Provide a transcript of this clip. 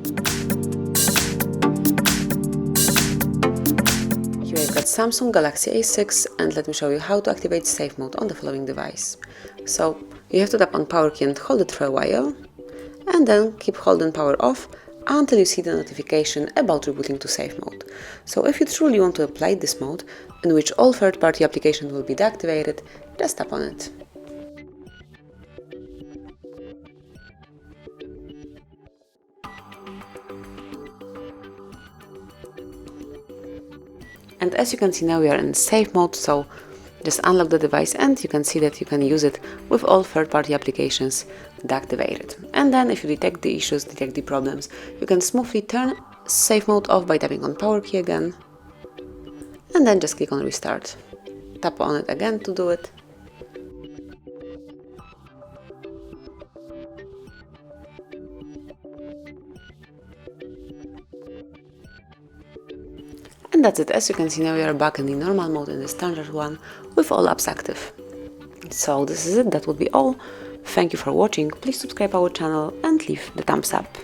Here I've got Samsung Galaxy A6, and let me show you how to activate safe mode on the following device. So you have to tap on power key and hold it for a while, and then keep holding power off until you see the notification about rebooting to safe mode. So if you truly want to apply this mode, in which all third-party applications will be deactivated, just tap on it. And as you can see, now we are in safe mode, so just unlock the device and you can see that you can use it with all third-party applications deactivated. And then if you detect the issues, detect the problems, you can smoothly turn safe mode off by tapping on power key again, and then just click on restart. Tap on it again to do it. And that's it. As you can see, now we are back in the normal mode, in the standard one, with all apps active. So this is it, that would be all. Thank you for watching, please subscribe our channel and leave the thumbs up.